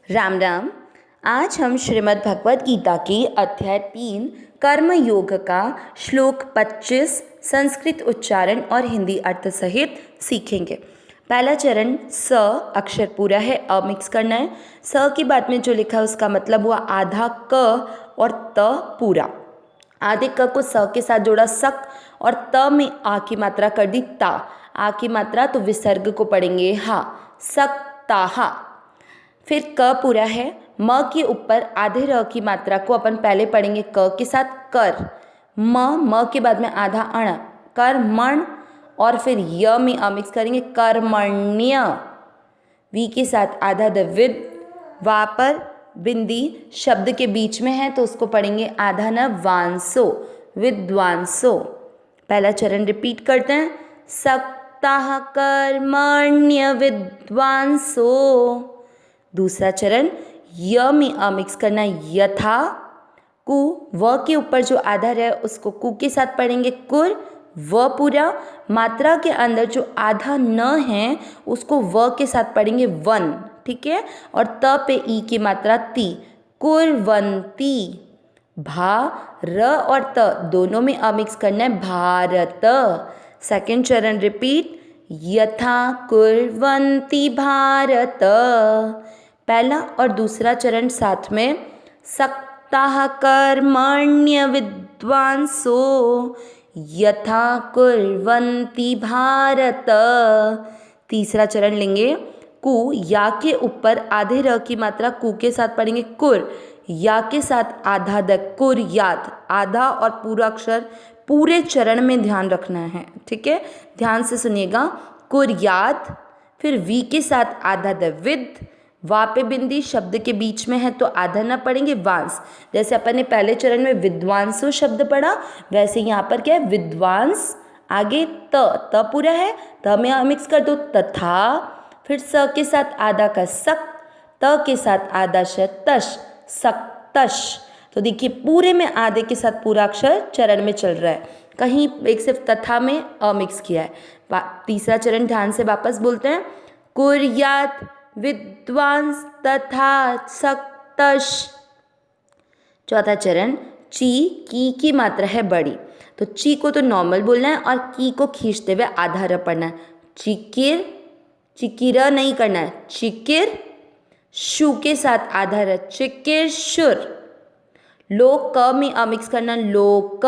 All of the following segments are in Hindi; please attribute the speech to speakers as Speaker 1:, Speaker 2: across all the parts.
Speaker 1: राम राम। आज हम श्रीमद् भगवद गीता की अध्याय 3 कर्म योग का श्लोक 25 संस्कृत उच्चारण और हिंदी अर्थ सहित सीखेंगे। पहला चरण स अक्षर पूरा है, अ मिक्स करना है। स के बाद में जो लिखा है उसका मतलब हुआ आधा क और त पूरा। आधे क को स के साथ जोड़ा सक और त में आ की मात्रा कर दी ता। आ की मात्रा तो विसर्ग को पढ़ेंगे हा, सकताहा। फिर क पूरा है, म के ऊपर आधे र की मात्रा को अपन पहले पढ़ेंगे क के साथ कर। म के बाद में आधा अण, कर्मण, और फिर य में अ मिक्स करेंगे कर्मण्य। वी के साथ आधा द्विविद, वा पर बिंदी शब्द के बीच में है तो उसको पढ़ेंगे आधा न वांसो, विद्वांसो। पहला चरण रिपीट करते हैं, सक्ताः कर्मण्य विद्वांसो। दूसरा चरण य में अ मिक्स करना है यथा, कु व के ऊपर जो आधा है उसको कु के साथ पढ़ेंगे कुर, व पूरा। मात्रा के अंदर जो आधा न है उसको व के साथ पढ़ेंगे वन, ठीक है। और त पे ई की मात्रा ती, कुर्वन्ती। भा र और त दोनों में अ मिक्स करना है भारत। सेकंड चरण रिपीट, यथा कुर्वन्ति भारत। पहला और दूसरा चरण साथ में, सक्ताः कर्मण्य विद्वांसो यथा कुर्वन्ति भारत। तीसरा चरण लेंगे, कु या के ऊपर आधे र की मात्रा कु के साथ पढ़ेंगे कुर, या के साथ आधा द कुर्यात। आधा और पूरा अक्षर पूरे चरण में ध्यान रखना है, ठीक है, ध्यान से सुनिएगा। कुर्यात, फिर वी के साथ आधा द विद, वा पे बिंदी शब्द के बीच में है तो आधा ना पढ़ेंगे वांस। जैसे अपन ने पहले चरण में विद्वांसो शब्द पढ़ा, वैसे यहाँ पर क्या है विद्वांस। आगे त पूरा है, त में मिक्स कर दो तथा। फिर स के साथ आधा का सक, त के साथ आधा श तश, सक्तश। तो देखिए पूरे में आधे के साथ पूरा अक्षर चरण में चल रहा है, कहीं एक सिर्फ तथा में अ मिक्स किया है। तीसरा चरण ध्यान से वापस बोलते हैं, कुर्यात विद्वांस तथा सक्तश। चौथा चरण ची की मात्रा है बड़ी, तो ची को तो नॉर्मल बोलना है और की को खींचते हुए आधा र पढ़ना है। चिकिर, चिकिर नहीं करना है, चिकिर। शु के साथ आधा र, चिकिर शुर। लोक क में अ मिक्स करना लोक।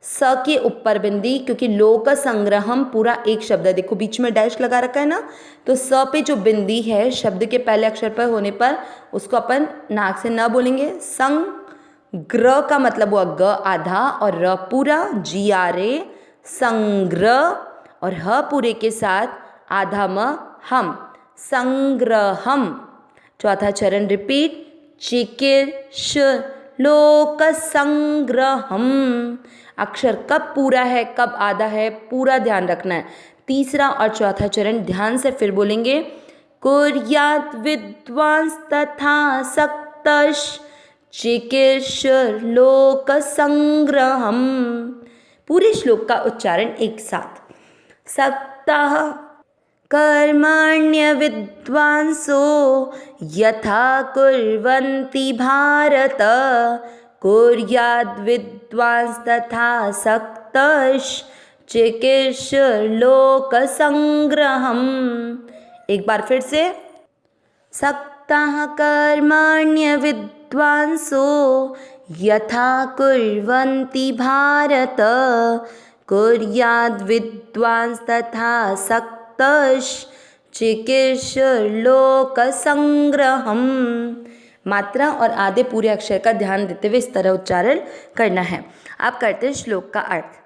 Speaker 1: स के ऊपर बिंदी, क्योंकि लोक संग्रहम पूरा एक शब्द है, देखो बीच में डैश लगा रखा है ना, तो स पे जो बिंदी है शब्द के पहले अक्षर पर होने पर उसको अपन नाक से न बोलेंगे। संग्रह का मतलब हुआ ग आधा और र पूरा, जियारे संग्रह। और ह पूरे के साथ आधा म हम, संग्रहम। चौथा चरण रिपीट, चिकित्स लोक संग्रहम। अक्षर कब पूरा है कब आधा है पूरा ध्यान रखना है। तीसरा और चौथा चरण ध्यान से फिर बोलेंगे, कुर्यात विद्वांस तथा सक्तश चिकित्स लोक संग्रहम। पूरे श्लोक का उच्चारण एक साथ, सक्ताः कर्मण्य विद्वांसो यथा कुर्वन्ति भारत कुर्याद् विद्वांस तथा सक्तश चिकित्स लोक संग्रहम। एक बार फिर से, सक्ताः कर्मण्य विद्वांसो यथा कुर्वन्ति भारत कुर्याद् विद्वांस तथा सक्तश चिकित्स लोक संग्रहम। मात्रा और आधे पूरे अक्षर का ध्यान देते हुए इस तरह उच्चारण करना है। अब करते हैं श्लोक का अर्थ।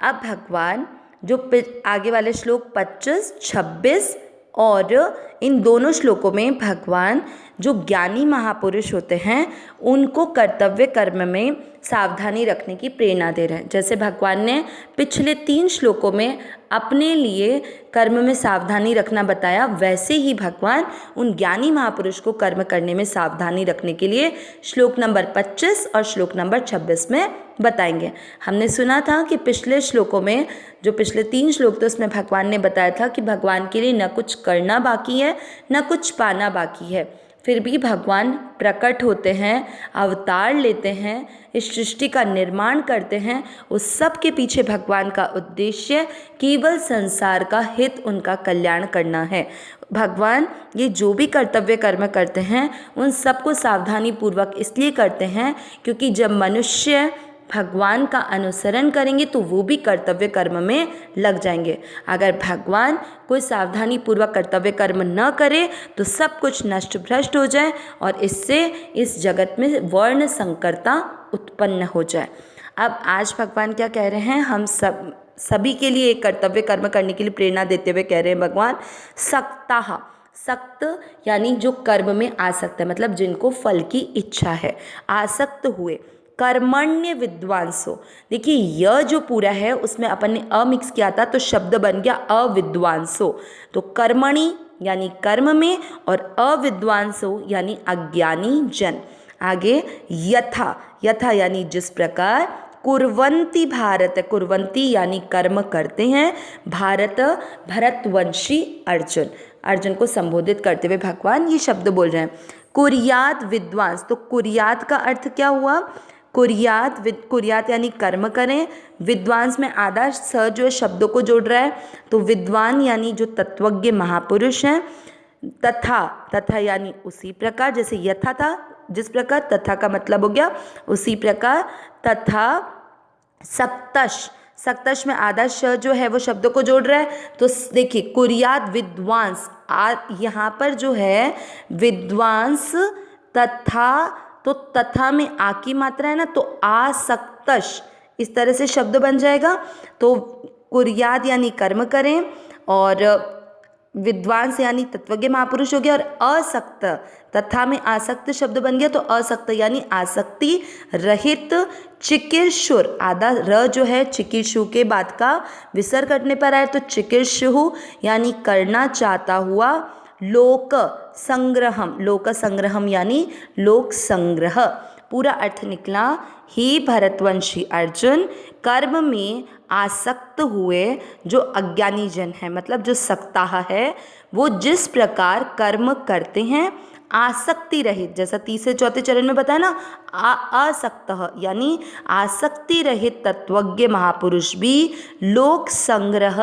Speaker 1: अब भगवान जो आगे वाले श्लोक 25, 26 और इन दोनों श्लोकों में भगवान जो ज्ञानी महापुरुष होते हैं उनको कर्तव्य कर्म में सावधानी रखने की प्रेरणा दे रहे हैं। जैसे भगवान ने पिछले 3 श्लोकों में अपने लिए कर्म में सावधानी रखना बताया, वैसे ही भगवान उन ज्ञानी महापुरुष को कर्म करने में सावधानी रखने के लिए श्लोक नंबर 25 और श्लोक नंबर 26 में बताएंगे। हमने सुना था कि पिछले श्लोकों में जो पिछले 3 श्लोक थे उसमें भगवान ने बताया था कि भगवान के लिए न कुछ करना बाकी है न कुछ पाना बाकी है। फिर भी भगवान प्रकट होते हैं, अवतार लेते हैं, इस सृष्टि का निर्माण करते हैं। उस सब के पीछे भगवान का उद्देश्य केवल संसार का हित, उनका कल्याण करना है। भगवान ये जो भी कर्तव्य कर्म करते हैं उन सबको सावधानी पूर्वक इसलिए करते हैं क्योंकि जब मनुष्य भगवान का अनुसरण करेंगे तो वो भी कर्तव्य कर्म में लग जाएंगे। अगर भगवान कोई सावधानी पूर्वक कर्तव्य कर्म न करे तो सब कुछ नष्ट भ्रष्ट हो जाए और इससे इस जगत में वर्ण संकरता उत्पन्न हो जाए। अब आज भगवान क्या कह रहे हैं, हम सभी के लिए एक कर्तव्य कर्म करने के लिए प्रेरणा देते हुए कह रहे हैं भगवान, सक्ताः, सक्त यानी जो कर्म में आसक्त है, मतलब जिनको फल की इच्छा है, आसक्त हुए, कर्मण्य विद्वांसो। देखिए यह जो पूरा है उसमें अपन ने अ मिक्स किया था तो शब्द बन गया अविद्वांसो। तो कर्मणि यानी कर्म में और अविद्वांसो यानी अज्ञानी जन। आगे यथा, यथा यानी जिस प्रकार, कुर्वन्ति भारत, कुर्वन्ति यानी कर्म करते हैं, भारत भरतवंशी अर्जुन, अर्जुन को संबोधित करते हुए भगवान ये शब्द बोल रहे हैं। कुर्यात विद्वांस, तो कुर्यात का अर्थ क्या हुआ, कुर्यात, कुर्यात यानी कर्म करें, विद्वांस में आधा स जो है शब्दों को जोड़ रहा है, तो विद्वान यानी जो तत्वज्ञ महापुरुष हैं, तथा, तथा यानी उसी प्रकार, जैसे यथा था जिस प्रकार, तथा का मतलब हो गया उसी प्रकार, तथा सक्तश, सक्तश में आधा श जो है वो शब्दों को जोड़ रहा है। तो देखिए कुर्यात विद्वांस, यहाँ पर जो है विद्वांस तथा, तो तथा में आ की मात्रा है ना, तो आसक्तश इस तरह से शब्द बन जाएगा। तो कुर्यात यानी कर्म करें और विद्वांस यानी तत्वज्ञ महापुरुष हो गया, और असक्त, तथा में आसक्त शब्द बन गया, तो असक्त यानी आसक्ति रहित, चिकीर्षुर, आधा र जो है चिकीर्षु के बाद का विसर्ग करने पर आए तो चिकीर्षु यानी करना चाहता हुआ, लोक संग्रहम, लोक संग्रहम यानी लोक संग्रह। पूरा अर्थ निकला, ही भरतवंशी अर्जुन कर्म में आसक्त हुए जो अज्ञानी जन है, मतलब जो सक्ताह है, वो जिस प्रकार कर्म करते हैं आसक्ति रहित, जैसा तीसरे चौथे चरण में बताया ना, असक्तः यानी आसक्ति रहित तत्वज्ञ महापुरुष भी लोक संग्रह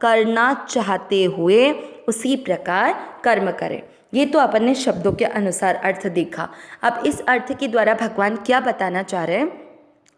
Speaker 1: करना चाहते हुए उसी प्रकार कर्म करें। ये तो अपन ने शब्दों के अनुसार अर्थ देखा। अब इस अर्थ के द्वारा भगवान क्या बताना चाह रहे हैं,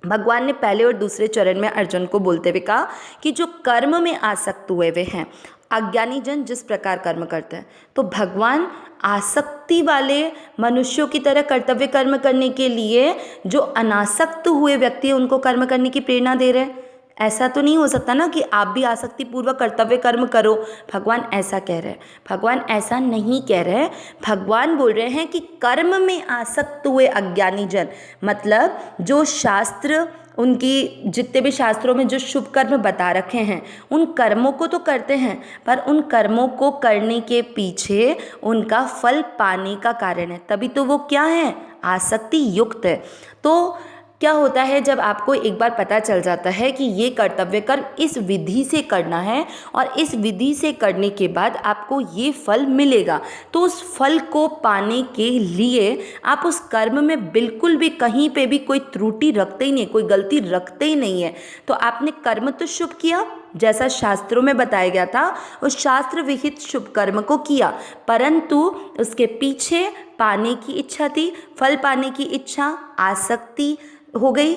Speaker 1: भगवान ने पहले और दूसरे चरण में अर्जुन को बोलते हुए कहा कि जो कर्म में आसक्त हुए वे हैं, अज्ञानी जन जिस प्रकार कर्म करते हैं, तो भगवान आसक्ति वाले मनुष्यों की तरह कर्तव्य कर्म करने के लिए जो अनासक्त हुए व्यक्ति हैं उनको कर्म करने की प्रेरणा दे रहे हैं। ऐसा तो नहीं हो सकता ना कि आप भी आसक्ति पूर्वक कर्तव्य कर्म करो, भगवान ऐसा कह रहे हैं। भगवान ऐसा नहीं कह रहे, भगवान बोल रहे हैं कि कर्म में आसक्त हुए अज्ञानी जन, मतलब जो शास्त्र, उनकी जितने भी शास्त्रों में जो शुभ कर्म बता रखे हैं उन कर्मों को तो करते हैं, पर उन कर्मों को करने के पीछे उनका फल पाने का कारण है, तभी तो वो क्या है, आसक्ति युक्त है। तो क्या होता है जब आपको एक बार पता चल जाता है कि ये कर्तव्य कर्म इस विधि से करना है और इस विधि से करने के बाद आपको ये फल मिलेगा, तो उस फल को पाने के लिए आप उस कर्म में बिल्कुल भी कहीं पे भी कोई त्रुटि रखते ही नहीं, कोई गलती रखते ही नहीं है। तो आपने कर्म तो शुभ किया जैसा शास्त्रों में बताया गया था, उस शास्त्र विहित शुभ कर्म को किया, परंतु उसके पीछे पाने की इच्छा थी, फल पाने की इच्छा, आसक्ति हो गई,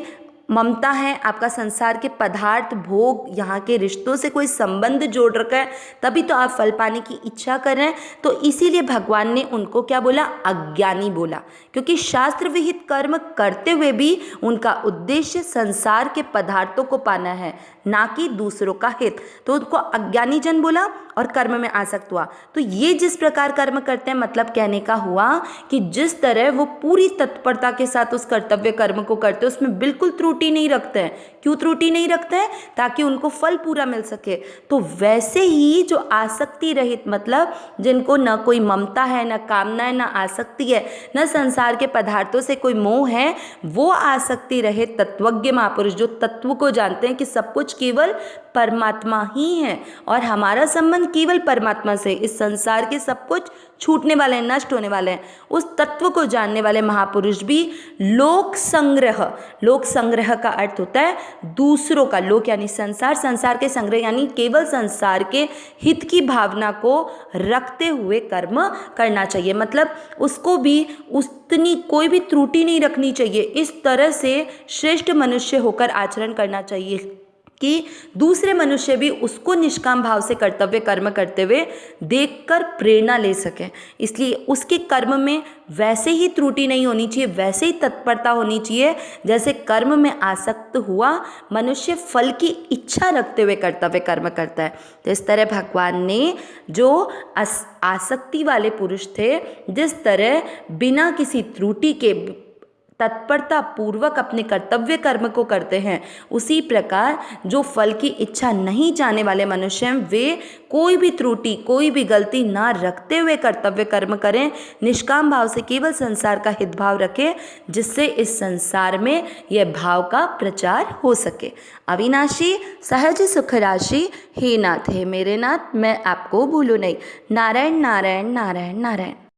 Speaker 1: ममता है, आपका संसार के पदार्थ भोग यहाँ के रिश्तों से कोई संबंध जोड़ रखा है, तभी तो आप फल पाने की इच्छा कर रहे हैं। तो इसीलिए भगवान ने उनको क्या बोला, अज्ञानी बोला, क्योंकि शास्त्र विहित कर्म करते हुए भी उनका उद्देश्य संसार के पदार्थों को पाना है, ना कि दूसरों का हित, तो उनको अज्ञानी जन बोला और कर्म में आसक्त हुआ। तो ये जिस प्रकार कर्म करते हैं, मतलब कहने का हुआ कि जिस तरह वो पूरी तत्परता के साथ उस कर्तव्य कर्म को करते हैं उसमें बिल्कुल त्रुटि नहीं रखते हैं, क्यों त्रुटि नहीं रखते हैं? ताकि उनको फल पूरा मिल सके। तो वैसे ही जो आसक्ति रहित, मतलब जिनको न कोई ममता है, न कामना है, न आसक्ति है, न संसार के पदार्थों से कोई मोह है, वो आसक्ति रहित तत्वज्ञ महापुरुष जो तत्व को जानते हैं कि सब कुछ केवल परमात्मा ही है और हमारा संबंध केवल परमात्मा से, इस संसार के सब कुछ छूटने वाले हैं, नष्ट होने वाले हैं, उस तत्व को जानने वाले महापुरुष भी लोक संग्रह का अर्थ होता है दूसरों का, लोक यानी संसार, संसार के संग्रह यानी केवल संसार के हित की भावना को रखते हुए कर्म करना चाहिए। मतलब उसको भी उतनी कोई भी त्रुटि नहीं रखनी चाहिए, इस तरह से श्रेष्ठ मनुष्य होकर आचरण करना चाहिए कि दूसरे मनुष्य भी उसको निष्काम भाव से कर्तव्य कर्म करते हुए देखकर प्रेरणा ले सकें। इसलिए उसके कर्म में वैसे ही त्रुटि नहीं होनी चाहिए, वैसे ही तत्परता होनी चाहिए जैसे कर्म में आसक्त हुआ मनुष्य फल की इच्छा रखते हुए कर्तव्य कर्म करता है। तो इस तरह भगवान ने जो आसक्ति वाले पुरुष थे, जिस तरह बिना किसी त्रुटि के तत्परता पूर्वक अपने कर्तव्य कर्म को करते हैं, उसी प्रकार जो फल की इच्छा नहीं चाहने वाले मनुष्य हैं, वे कोई भी त्रुटि, कोई भी गलती ना रखते हुए कर्तव्य कर्म करें, निष्काम भाव से केवल संसार का हित भाव रखें, जिससे इस संसार में यह भाव का प्रचार हो सके। अविनाशी सहज सुख राशि, हे नाथ, हे मेरे नाथ, मैं आपको भूलूं नहीं। नारायण नारायण नारायण नारायण।